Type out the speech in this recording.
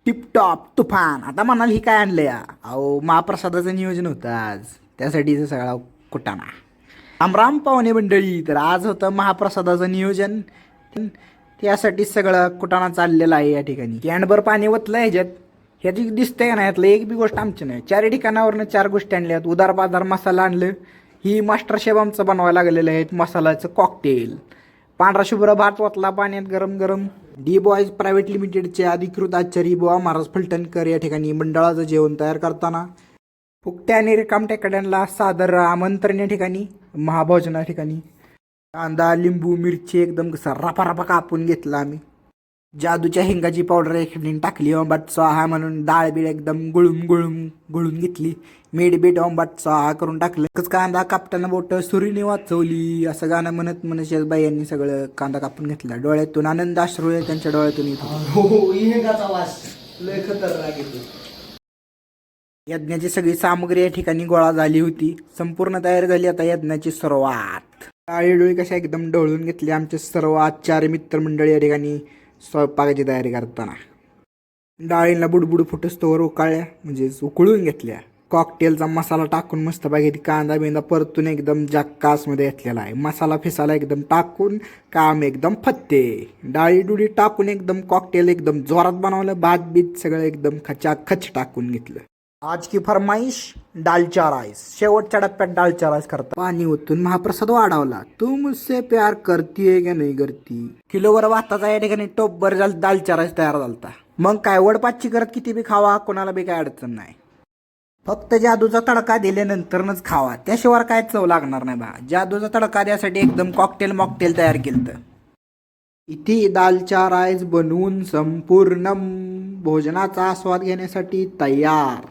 Tiptop तुफान. आता म्हणाल ही काय आणलं या? अहो महाप्रसादाचं नियोजन होतं आज, त्यासाठीचं सगळा कुटाणा. रामराम पाहुणे मंडळी. तर आज होतं महाप्रसादाचं नियोजन, त्यासाठी सगळं कुटाणा चाललेला आहे या ठिकाणी. कॅनभर पाणी ओतलं ह्याच्यात. ह्याची दिसतंय का नाही, यातलं एक बी गोष्ट आमची नाही. 4 ठिकाणावरनं 4 गोष्टी आणल्यात. उदार बाजार मसाला आणलं, ही मास्टर शेफ आमचं बनवायला लागलेलं आहे मसाल्याचं कॉकटेल. पांढरा शुभ्र भात ओतला पाण्यात गरम गरम. डी बॉयज प्रायव्हेट लिमिटेडचे अधिकृत आचारी बुवा महाराज फलटणकर या ठिकाणी मंडळाचं जेवण तयार करताना फुकट्या आणि रिकामटेकड्यांना सादर आमंत्रण या ठिकाणी महाभोजना ठिकाणी. कांदा लिंबू मिरची एकदम कसा रपा कापून घेतला आम्ही. जादूच्या हिंगाची पावडर एखादी टाकली. ओंबाट स्वाहा म्हणून डाळ बीळ एकदम गुळून घेतली. मीठ बीट ओंबाट स्वाहा करून टाकलं. कांदा कापताना बोट सुरीने वाचवली असं गाणं म्हणत म्हणत बाई सगळं कांदा कापून घेतला. डोळ्यातून आनंद अश्रू त्यांच्या डोळ्यातून येत होता. यज्ञाची सगळी सामग्री या ठिकाणी गोळा झाली होती. संपूर्ण तयार झाली आता यज्ञाची सुरुवात. डाळी कशा एकदम ढवळून घेतली. आमचे सर्व आचार्य मित्रमंडळी या ठिकाणी स्वयंपाकाची तयारी करताना डाळींना बुडबुड फुटस्तोवर उकाळल्या, म्हणजे उकळून घेतल्या. कॉकटेलचा मसाला टाकून मस्त बागेत कांदा बिंदा परतून एकदम जाक्कासमध्ये घेतलेला आहे. मसाला फिसाला एकदम टाकून काम एकदम फत्ते. डाळी डुळी टाकून एकदम कॉकटेल एकदम जोरात बनवलं. भात बीत सगळं एकदम खचाखच टाकून घेतलं. आज की फरमाईश दालचा राईस. शेवटच्या टप्प्यात दालचा राईस करता पाणी ओतून महाप्रसाद वाढवला. तू मुझसे प्यार करती है का नाही करती. किलोवर भाताचा या ठिकाणी टोपभर दालचा राईस तयार झालता. मग काय वडपाची करत किती बी खावा, कोणाला बी काय अडचण नाही. फक्त जादूचा तडका दिल्यानंतरच खावा, त्याशिवाय काय चव लागणार नाही बा. जादूचा तडका द्यासाठी एकदम कॉकटेल मॉकटेल तयार केलं. इथे दालचा राईस बनवून संपूर्ण भोजनाचा आस्वाद घेण्यासाठी तयार.